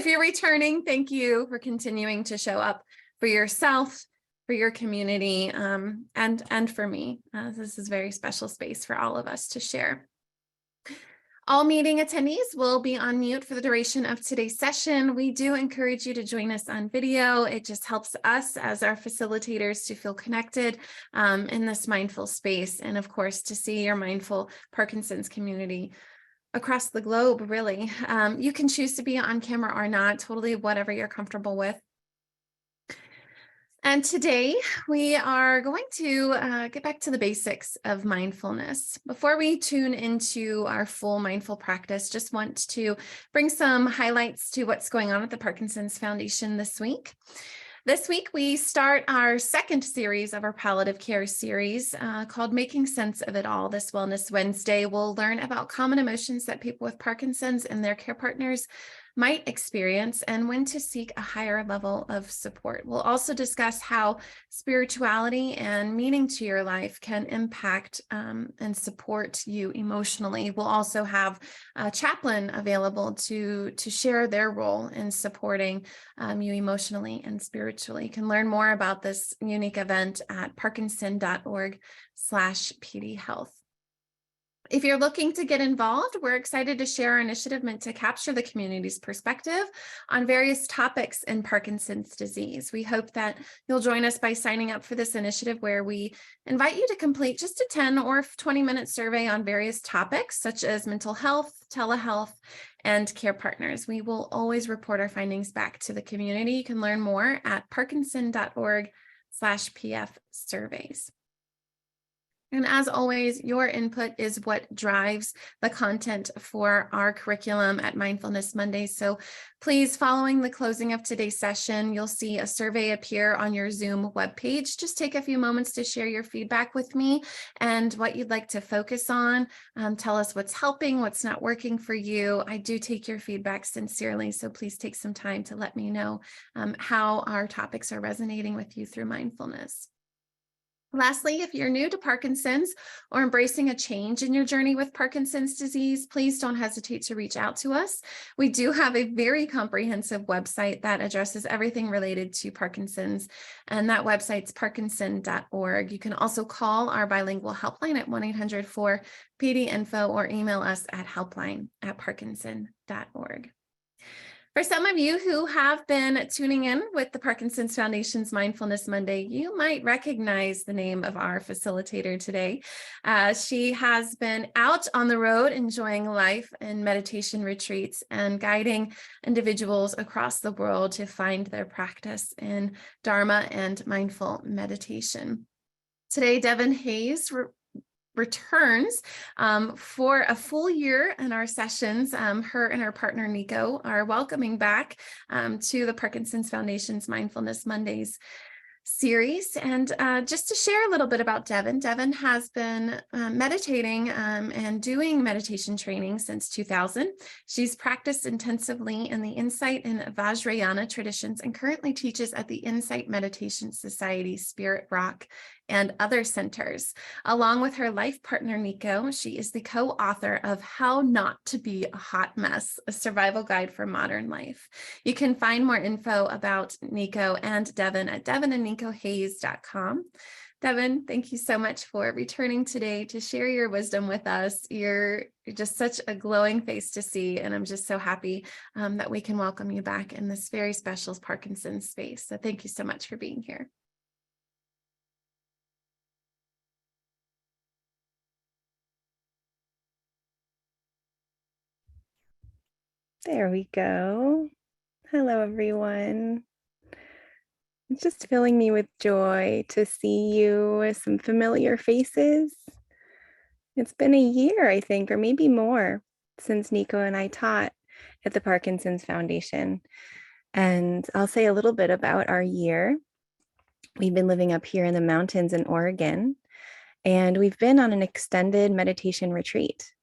if you're returning, thank you for continuing to show up for yourself, for your community, and for me. This is a very special space for all of us to share. All meeting attendees will be on mute for the duration of today's session. We do encourage you to join us on video. It just helps us as our facilitators to feel connected in this mindful space, and of course, to see your mindful Parkinson's community across the globe, really. You can choose to be on camera or not, totally whatever you're comfortable with. And today we are going to get back to the basics of mindfulness. Before we tune into our full mindful practice, just want to bring some highlights to what's going on at the Parkinson's Foundation this week. This week, we start our second series of our palliative care series called Making Sense of It All. This Wellness Wednesday, we'll learn about common emotions that people with Parkinson's and their care partners might experience and when to seek a higher level of support. We'll also discuss how spirituality and meaning to your life can impact and support you emotionally. We'll also have a chaplain available to share their role in supporting you emotionally and spiritually. You can learn more about this unique event at parkinson.org/pdhealth. If you're looking to get involved, we're excited to share our initiative meant to capture the community's perspective on various topics in Parkinson's disease. We hope that you'll join us by signing up for this initiative, where we invite you to complete just a 10 or 20-minute survey on various topics such as mental health, telehealth, and care partners. We will always report our findings back to the community. You can learn more at parkinson.org/pf surveys. And as always, your input is what drives the content for our curriculum at Mindfulness Mondays. So please, following the closing of today's session, you'll see a survey appear on your Zoom webpage. Just take a few moments to share your feedback with me and what you'd like to focus on. Tell us what's helping, what's not working for you. I do take your feedback sincerely, so please take some time to let me know how our topics are resonating with you through mindfulness. Lastly, if you're new to Parkinson's or embracing a change in your journey with Parkinson's disease, please don't hesitate to reach out to us. We do have a very comprehensive website that addresses everything related to Parkinson's, and that website's parkinson.org. You can also call our bilingual helpline at 1-800-4PD-INFO or email us at helpline@parkinson.org. For some of you who have been tuning in with the Parkinson's Foundation's Mindfulness Monday, you might recognize the name of our facilitator today. She has been out on the road enjoying life in meditation retreats and guiding individuals across the world to find their practice in Dharma and mindful meditation. Today, Devon Hase returns for a full year in our sessions. Her and her partner Nico are welcoming back to the Parkinson's Foundation's Mindfulness Mondays series. And just to share a little bit about Devon, Devon has been meditating and doing meditation training since 2000. She's practiced intensively in the Insight and Vajrayana traditions and currently teaches at the Insight Meditation Society, Spirit Rock, and other centers. Along with her life partner, Nico, she is the co-author of How Not to Be a Hot Mess, a survival guide for modern life. You can find more info about Nico and Devon at devonandnicohase.com. Devon, thank you so much for returning today to share your wisdom with us. You're just such a glowing face to see, and I'm just so happy that we can welcome you back in this very special Parkinson's space. So thank you so much for being here. There we go. Hello, everyone. It's just filling me with joy to see you, some familiar faces. It's been a year, I think, or maybe more, since Nico and I taught at the Parkinson's Foundation. And I'll say a little bit about our year. We've been living up here in the mountains in Oregon, and we've been on an extended meditation retreat.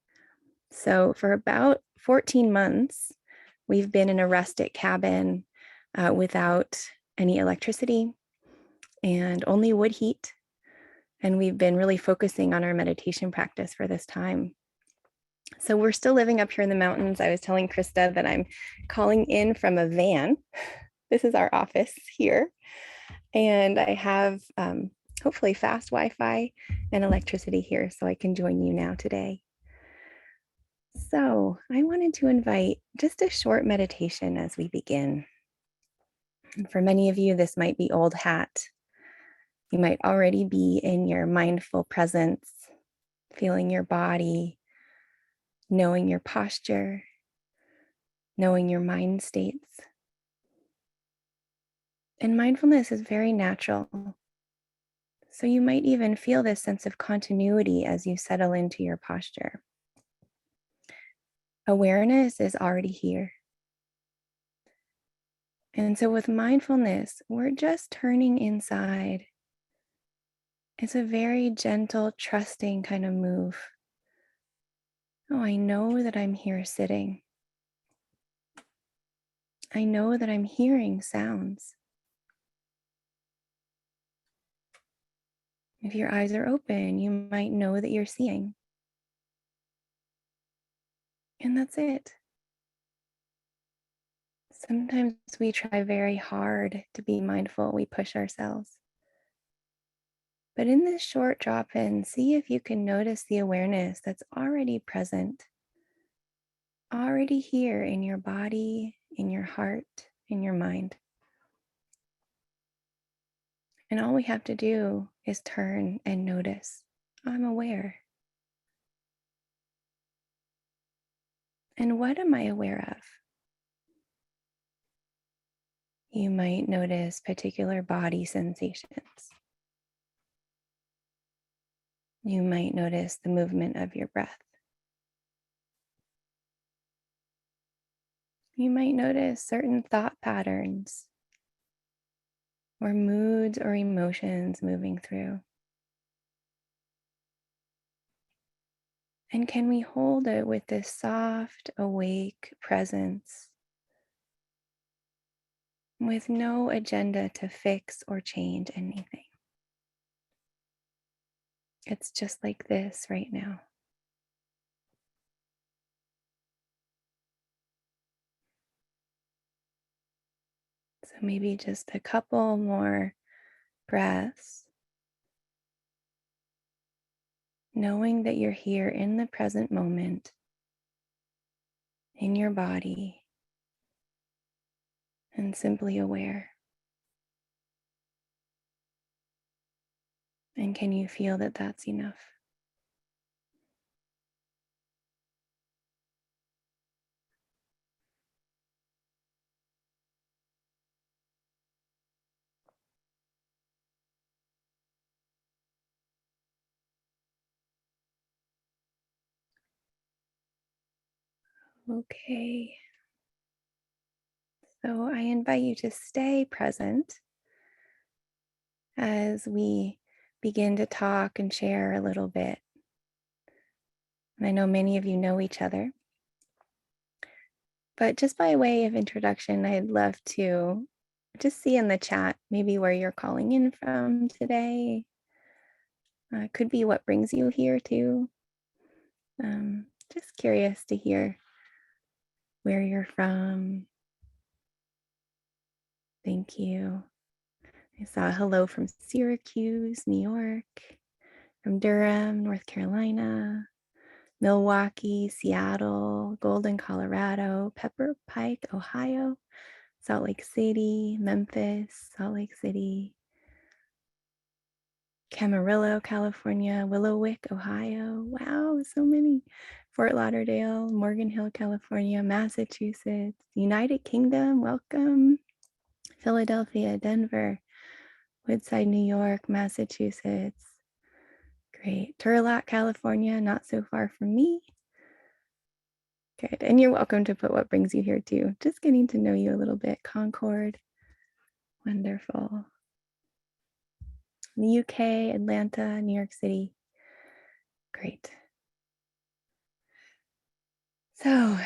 So for about 14 months, we've been in a rustic cabin without any electricity and only wood heat. And we've been really focusing on our meditation practice for this time. So we're still living up here in the mountains. I was telling Krista that I'm calling in from a van. This is our office here. And I have hopefully fast Wi-Fi and electricity here, so I can join you now today. So I wanted to invite just a short meditation as we begin. And for many of you, this might be old hat. You might already be in your mindful presence, feeling your body, knowing your posture, knowing your mind states. And mindfulness is very natural. So you might even feel this sense of continuity as you settle into your posture. Awareness is already here. And so with mindfulness, we're just turning inside. It's a very gentle, trusting kind of move. Oh, I know that I'm here sitting. I know that I'm hearing sounds. If your eyes are open, you might know that you're seeing. And that's it. Sometimes we try very hard to be mindful, we push ourselves. But in this short drop in, see if you can notice the awareness that's already present, already here in your body, in your heart, in your mind. And all we have to do is turn and notice. I'm aware. And what am I aware of? You might notice particular body sensations. You might notice the movement of your breath. You might notice certain thought patterns or moods or emotions moving through. And can we hold it with this soft, awake presence with no agenda to fix or change anything? It's just like this right now. So maybe just a couple more breaths, knowing that you're here in the present moment, in your body, and simply aware. And can you feel that that's enough? Okay. So I invite you to stay present as we begin to talk and share a little bit. And I know many of you know each other, but just by way of introduction, I'd love to just see in the chat maybe where you're calling in from today. Could be what brings you here too. Just curious to hear where you're from. Thank you. I saw a hello from Syracuse, New York, from Durham, North Carolina, Milwaukee, Seattle, Golden, Colorado, Pepper Pike, Ohio, Salt Lake City, Memphis, Salt Lake City, Camarillo, California, Willowick, Ohio. Wow, so many. Fort Lauderdale, Morgan Hill, California, Massachusetts, United Kingdom, welcome. Philadelphia, Denver, Woodside, New York, Massachusetts. Great. Turlock, California, not so far from me. Good. And you're welcome to put what brings you here too. Just getting to know you a little bit. Concord. Wonderful. The UK, Atlanta, New York City. Great. So,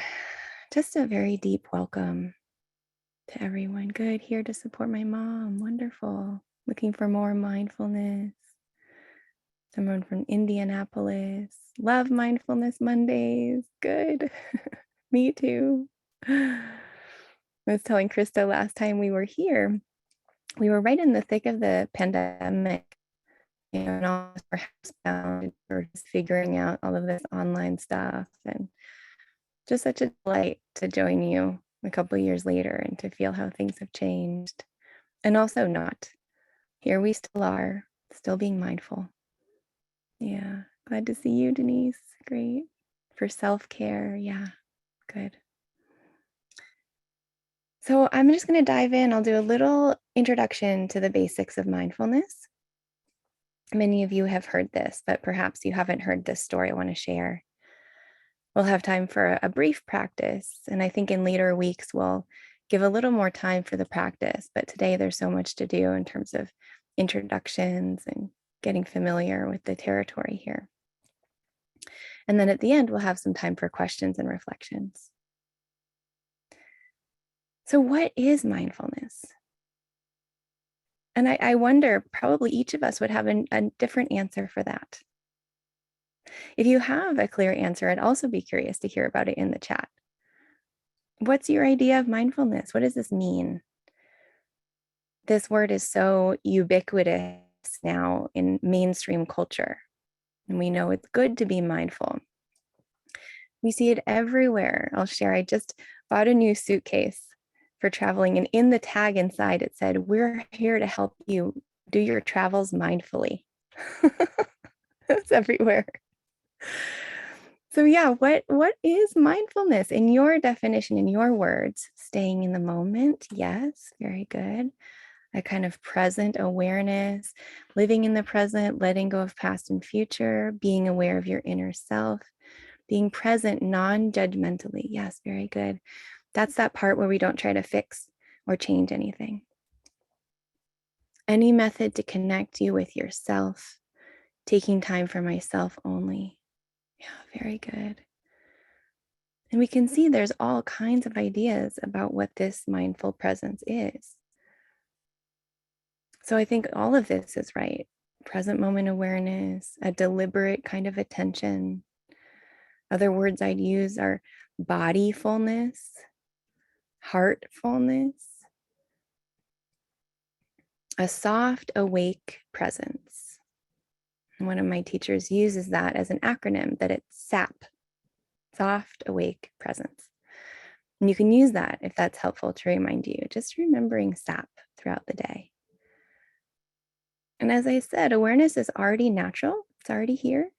just a very deep welcome to everyone. Good. Here to support my mom. Wonderful. Looking for more mindfulness. Someone from Indianapolis. Love Mindfulness Mondays. Good. Me too. I was telling Krista last time we were here, we were right in the thick of the pandemic, and all of us were housebound. We were just figuring out all of this online stuff, and just such a delight to join you a couple of years later and to feel how things have changed. And also not. Here we still are, still being mindful. Yeah, glad to see you, Denise. Great. For self-care, yeah, good. So I'm just going to dive in. I'll do a little introduction to the basics of mindfulness. Many of you have heard this, but perhaps you haven't heard this story I want to share. We'll have time for a brief practice, and I think in later weeks we'll give a little more time for the practice, but today there's so much to do in terms of introductions and getting familiar with the territory here. And then at the end, we'll have some time for questions and reflections. So what is mindfulness? And I wonder, probably each of us would have a different answer for that. If you have a clear answer, I'd also be curious to hear about it in the chat. What's your idea of mindfulness? What does this mean? This word is so ubiquitous now in mainstream culture, and we know it's good to be mindful. We see it everywhere. I'll share, I just bought a new suitcase for traveling, and in the tag inside it said, "We're here to help you do your travels mindfully." It's everywhere. So yeah, what is mindfulness in your definition, in your words? Staying in the moment. Yes, very good. A kind of present awareness, living in the present, letting go of past and future, being aware of your inner self, being present non-judgmentally. Yes, very good. That's that part where we don't try to fix or change anything. Any method to connect you with yourself, taking time for myself only. Yeah, very good. And we can see there's all kinds of ideas about what this mindful presence is. So I think all of this is right. Present moment awareness, a deliberate kind of attention. Other words I'd use are bodyfulness, heartfulness, a soft, awake presence. And one of my teachers uses that as an acronym, that it's SAP, soft, awake presence. And you can use that if that's helpful to remind you, just remembering SAP throughout the day. And as I said, awareness is already natural, it's already here.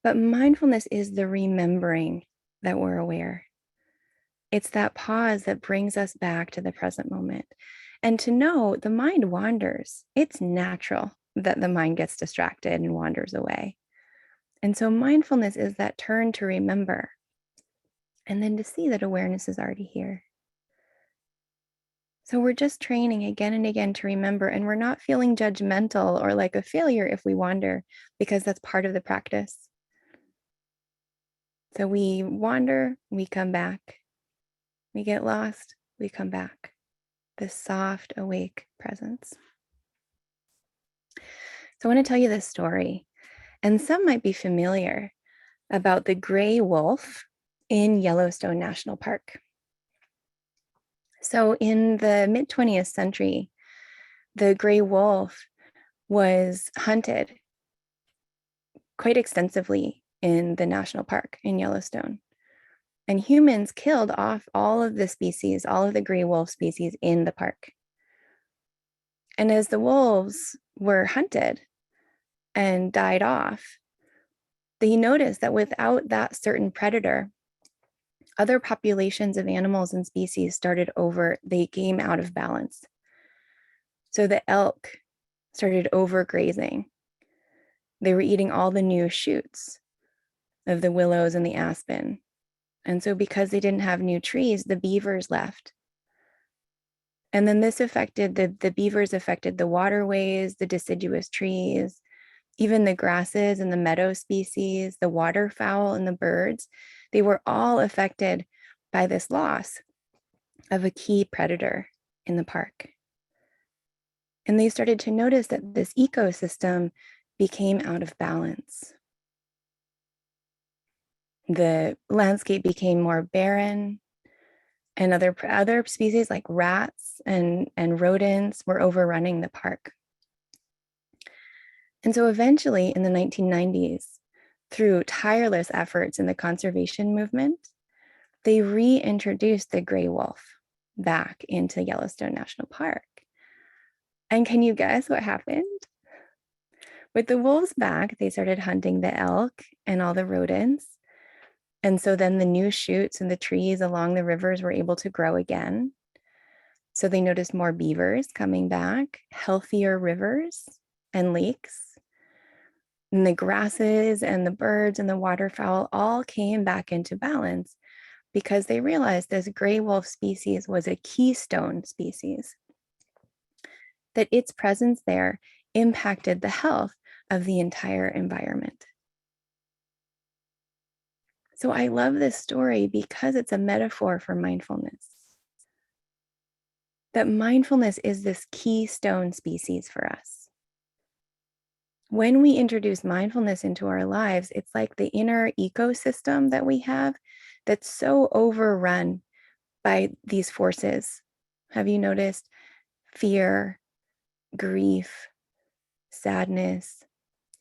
But mindfulness is the remembering that we're aware. It's that pause that brings us back to the present moment. And to know the mind wanders, it's natural that the mind gets distracted and wanders away. And so mindfulness is that turn to remember, and then to see that awareness is already here. So we're just training again and again to remember, and we're not feeling judgmental or like a failure if we wander, because that's part of the practice. So we wander, we come back. We get lost, we come back. This soft, awake presence. So I want to tell you this story, and some might be familiar, about the gray wolf in Yellowstone National Park. So in the mid-20th century, the gray wolf was hunted quite extensively in the national park in Yellowstone. And humans killed off all of the species, all of the gray wolf species in the park. And as the wolves were hunted and died off, they noticed that without that certain predator, other populations of animals and species they came out of balance. So the elk started overgrazing. They were eating all the new shoots of the willows and the aspen. And so because they didn't have new trees, the beavers left. And then this affected, the beavers affected the waterways, the deciduous trees, even the grasses and the meadow species, the waterfowl and the birds. They were all affected by this loss of a key predator in the park. And they started to notice that this ecosystem became out of balance. The landscape became more barren, and other species like rats and rodents were overrunning the park. And so eventually in the 1990s, through tireless efforts in the conservation movement, they reintroduced the gray wolf back into Yellowstone National Park. And can you guess what happened? With the wolves back, they started hunting the elk and all the rodents. And so then the new shoots and the trees along the rivers were able to grow again. So they noticed more beavers coming back, healthier rivers and lakes. And the grasses and the birds and the waterfowl all came back into balance because they realized this gray wolf species was a keystone species, that its presence there impacted the health of the entire environment. So I love this story because it's a metaphor for mindfulness. That mindfulness is this keystone species for us. When we introduce mindfulness into our lives, it's like the inner ecosystem that we have that's so overrun by these forces. Have you noticed fear, grief, sadness,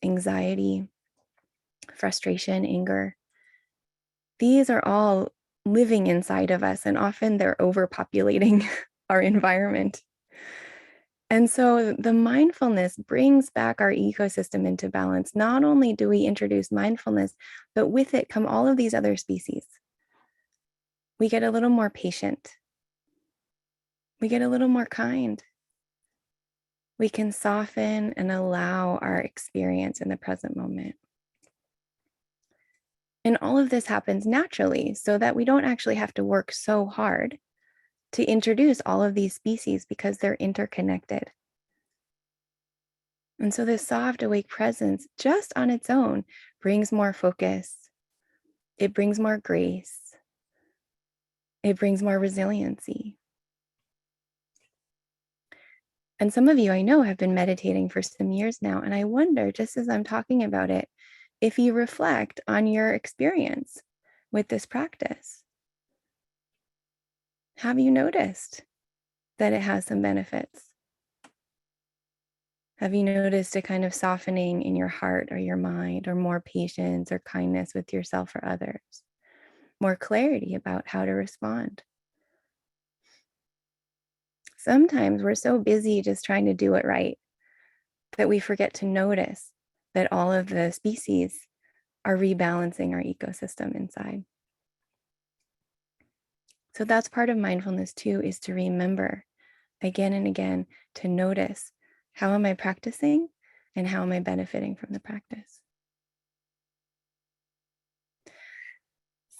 anxiety, frustration, anger? These are all living inside of us, and often they're overpopulating our environment. And so the mindfulness brings back our ecosystem into balance. Not only do we introduce mindfulness, but with it come all of these other species. We get a little more patient. We get a little more kind. We can soften and allow our experience in the present moment. And all of this happens naturally so that we don't actually have to work so hard to introduce all of these species because they're interconnected. And so this soft, awake presence just on its own brings more focus. It brings more grace. It brings more resiliency. And some of you I know have been meditating for some years now. And I wonder, just as I'm talking about it, if you reflect on your experience with this practice. Have you noticed that it has some benefits? Have you noticed a kind of softening in your heart or your mind, or more patience or kindness with yourself or others? More clarity about how to respond? Sometimes we're so busy just trying to do it right that we forget to notice that all of the species are rebalancing our ecosystem inside. So that's part of mindfulness too, is to remember again and again to notice, how am I practicing and how am I benefiting from the practice?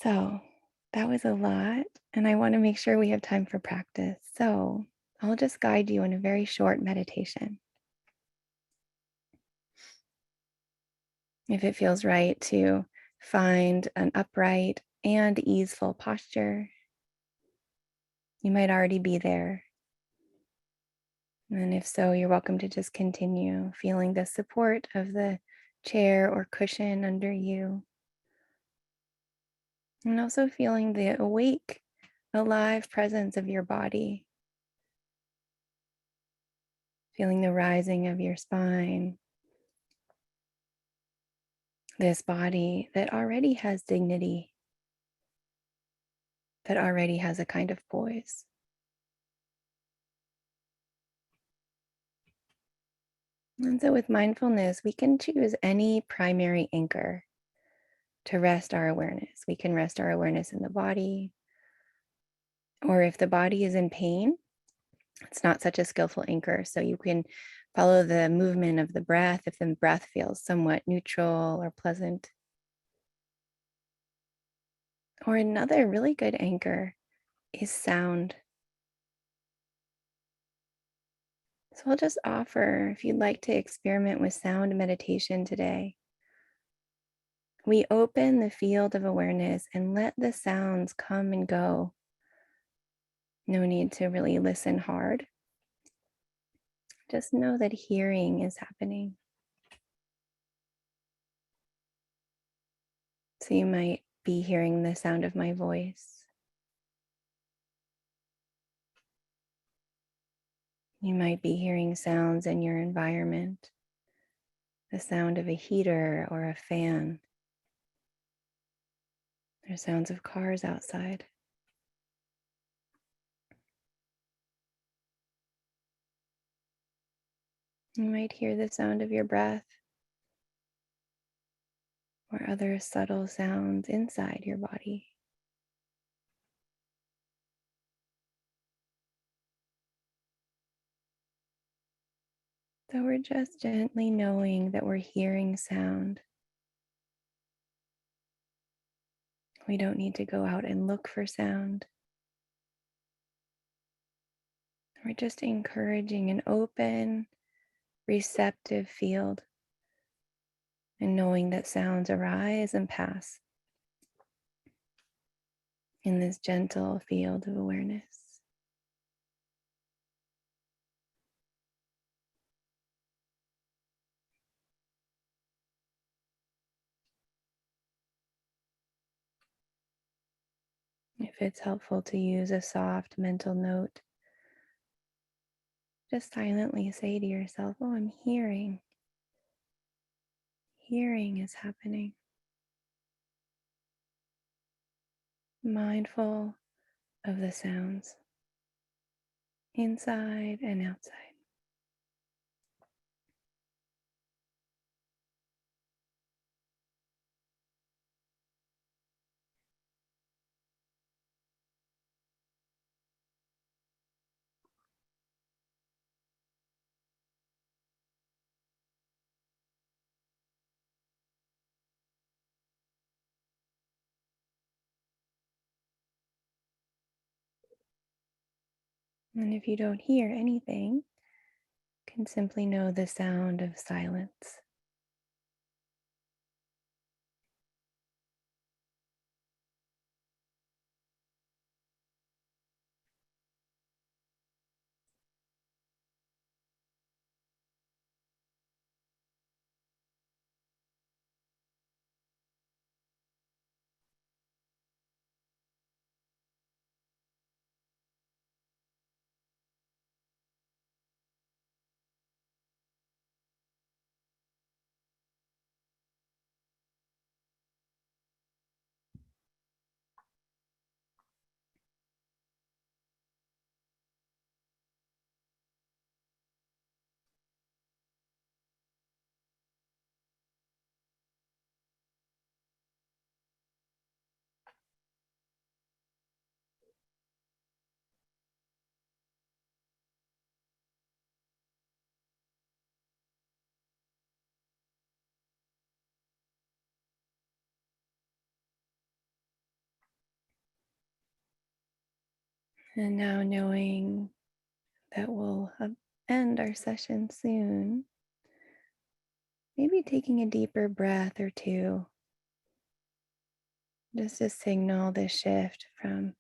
So that was a lot, and I want to make sure we have time for practice. So I'll just guide you in a very short meditation. If it feels right to find an upright and easeful posture, you might already be there. And if so, you're welcome to just continue feeling the support of the chair or cushion under you. And also feeling the awake, alive presence of your body. Feeling the rising of your spine. This body that already has dignity, that already has a kind of poise. And so with mindfulness, we can choose any primary anchor to rest our awareness. We can rest our awareness in the body, or if the body is in pain, it's not such a skillful anchor. So you can follow the movement of the breath if the breath feels somewhat neutral or pleasant. Or another really good anchor is sound. So I'll just offer, if you'd like to experiment with sound meditation today, we open the field of awareness and let the sounds come and go. No need to really listen hard. Just know that hearing is happening. So you might be hearing the sound of my voice. You might be hearing sounds in your environment, the sound of a heater or a fan. There's sounds of cars outside. You might hear the sound of your breath or other subtle sounds inside your body. So we're just gently knowing that we're hearing sound. We don't need to go out and look for sound. We're just encouraging an open, receptive field and knowing that sounds arise and pass in this gentle field of awareness. If it's helpful to use a soft mental note, just silently say to yourself, oh, I'm hearing. Hearing is happening. Mindful of the sounds inside and outside. And if you don't hear anything, you can simply know the sound of silence. And now knowing that we'll end our session soon, maybe taking a deeper breath or two, just to signal this shift from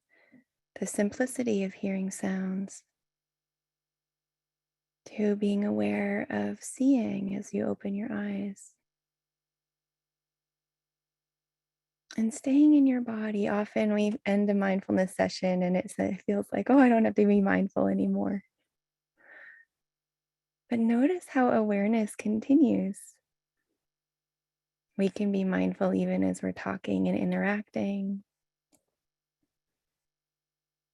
the simplicity of hearing sounds to being aware of seeing as you open your eyes. And staying in your body. Often we end a mindfulness session and it feels like, oh, I don't have to be mindful anymore. But notice how awareness continues. We can be mindful even as we're talking and interacting.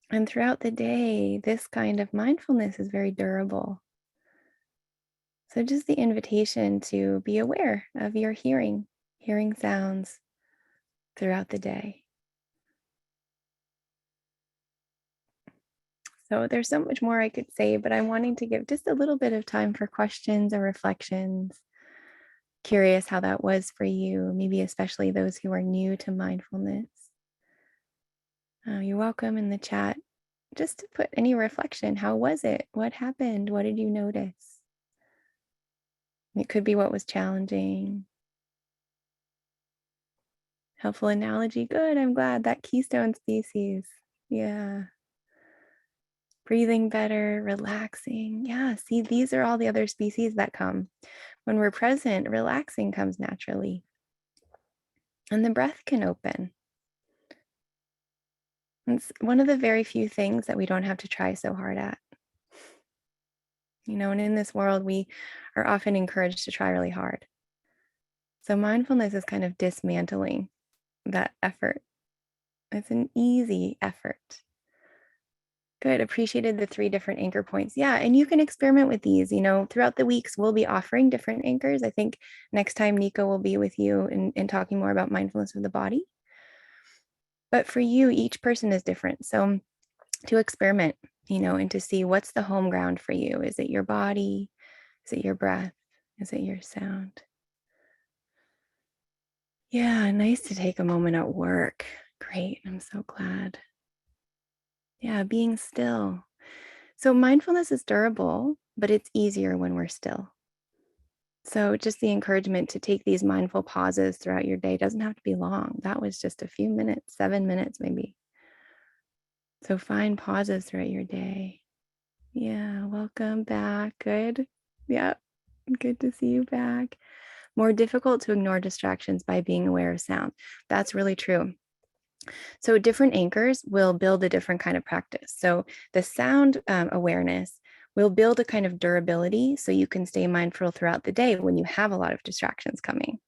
And throughout the day, this kind of mindfulness is very durable. So just the invitation to be aware of your hearing sounds throughout the day. So there's so much more I could say, but I'm wanting to give just a little bit of time for questions or reflections. Curious how that was for you, maybe especially those who are new to mindfulness. You're welcome in the chat just to put any reflection. How was it? What happened? What did you notice? It could be what was challenging. Helpful analogy. Good. I'm glad that keystone species. Yeah. Breathing better, relaxing. Yeah. See, these are all the other species that come. When we're present, relaxing comes naturally. And the breath can open. It's one of the very few things that we don't have to try so hard at. And in this world, we are often encouraged to try really hard. So mindfulness is kind of dismantling that effort. It's an easy effort. Good. Appreciated the 3 different anchor points. Yeah. And you can experiment with these. Throughout the weeks, we'll be offering different anchors. I think next time Nico will be with you and talking more about mindfulness of the body. But for you, each person is different. So to experiment, and to see what's the home ground for you. Is it your body? Is it your breath? Is it your sound? Yeah, nice to take a moment at work. Great. I'm so glad. Yeah, being still. So mindfulness is durable, but it's easier when we're still. So just the encouragement to take these mindful pauses throughout your day doesn't have to be long. That was just a few minutes, 7 minutes maybe. So find pauses throughout your day. Yeah, welcome back. Good. Yeah, good to see you back. More difficult to ignore distractions by being aware of sound. That's really true. So different anchors will build a different kind of practice. So the sound awareness will build a kind of durability so you can stay mindful throughout the day when you have a lot of distractions coming,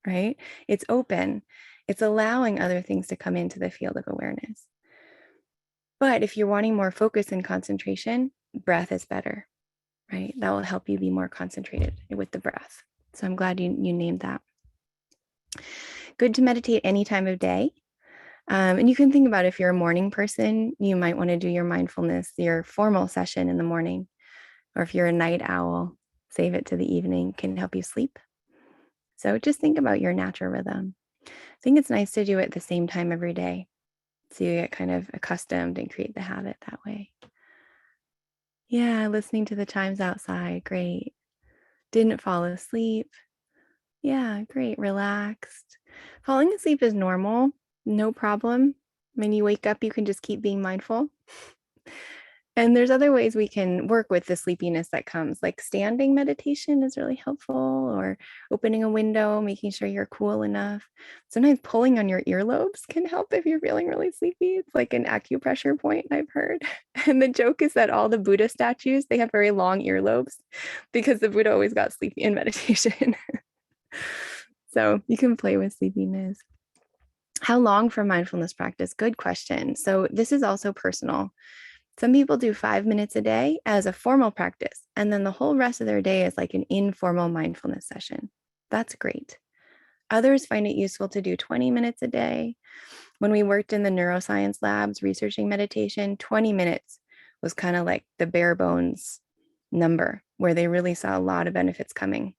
right? It's open. It's allowing other things to come into the field of awareness. But if you're wanting more focus and concentration, breath is better, right? That will help you be more concentrated with the breath. So I'm glad you named that. Good to meditate any time of day. And you can think about if you're a morning person, you might want to do your mindfulness, your formal session in the morning. Or if you're a night owl, save it to the evening, can help you sleep. So just think about your natural rhythm. I think it's nice to do it at the same time every day. So you get kind of accustomed and create the habit that way. Yeah, listening to the chimes outside, great. Didn't fall asleep. Yeah, great, relaxed. Falling asleep is normal, no problem. When you wake up, you can just keep being mindful. And there's other ways we can work with the sleepiness that comes, like standing meditation is really helpful, or opening a window, making sure you're cool enough. Sometimes pulling on your earlobes can help if you're feeling really sleepy. It's like an acupressure point, I've heard. And the joke is that all the Buddha statues, they have very long earlobes because the Buddha always got sleepy in meditation. So you can play with sleepiness. How long for mindfulness practice? Good question. So this is also personal. Some people do 5 minutes a day as a formal practice, and then the whole rest of their day is like an informal mindfulness session. That's great. Others find it useful to do 20 minutes a day. When we worked in the neuroscience labs researching meditation, 20 minutes was kind of like the bare bones number where they really saw a lot of benefits coming.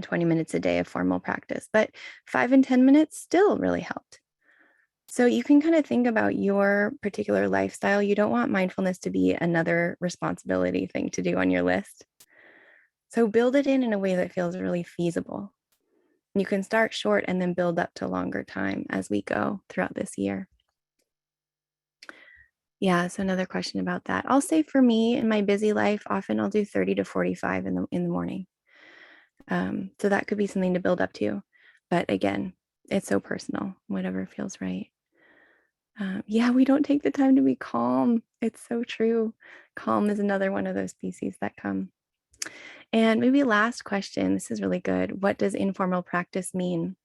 20 minutes a day of formal practice, but 5 and 10 minutes still really helped. So you can kind of think about your particular lifestyle. You don't want mindfulness to be another responsibility thing to do on your list. So build it in a way that feels really feasible. You can start short and then build up to longer time as we go throughout this year. Yeah, so another question about that. I'll say for me in my busy life, often I'll do 30 to 45 in the morning. So that could be something to build up to. But again, it's so personal, whatever feels right. Yeah, we don't take the time to be calm. It's so true. Calm is another one of those species that come. And maybe last question. This is really good. What does informal practice mean?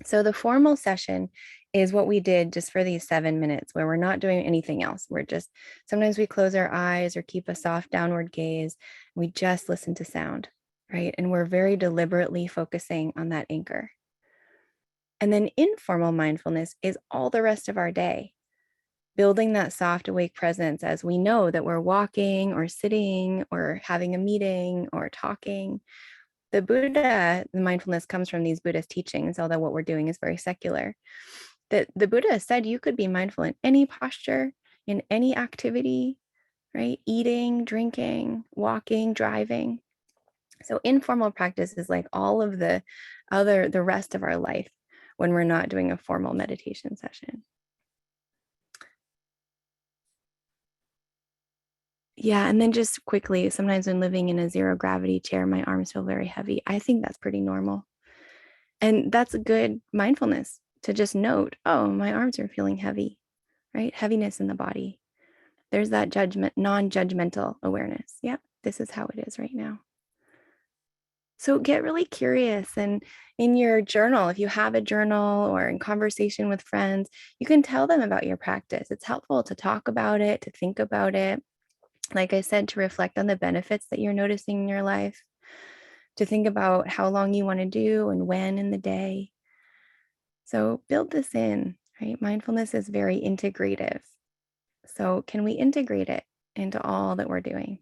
So the formal session is what we did just for these 7 minutes where we're not doing anything else. We're just, sometimes we close our eyes or keep a soft downward gaze. We just listen to sound, right? And we're very deliberately focusing on that anchor. And then informal mindfulness is all the rest of our day, building that soft awake presence as we know that we're walking or sitting or having a meeting or talking. The Buddha, the mindfulness comes from these Buddhist teachings, although what we're doing is very secular. That the Buddha said you could be mindful in any posture, in any activity, right? Eating, drinking, walking, driving. So informal practice is like all of the rest of our life when we're not doing a formal meditation session. Yeah, and then just quickly, sometimes when living in a zero gravity chair, my arms feel very heavy. I think that's pretty normal. And that's a good mindfulness to just note, oh, my arms are feeling heavy, right? Heaviness in the body. There's that non-judgmental awareness. Yep, this is how it is right now. So get really curious, and in your journal, if you have a journal or in conversation with friends, you can tell them about your practice. It's helpful to talk about it, to think about it. Like I said, to reflect on the benefits that you're noticing in your life, to think about how long you want to do and when in the day. So build this in, right? Mindfulness is very integrative. So can we integrate it into all that we're doing?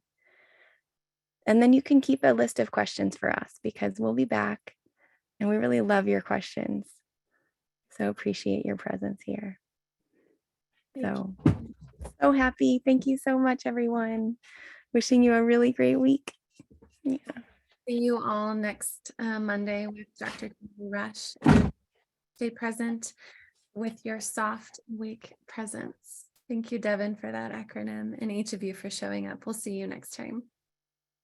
And then you can keep a list of questions for us because we'll be back and we really love your questions. So appreciate your presence here. So happy. Thank you so much, everyone. Wishing you a really great week. Yeah. See you all next Monday with Dr. Rush. Stay present with your soft, awake presence. Thank you, Devon, for that acronym, and each of you for showing up. We'll see you next time.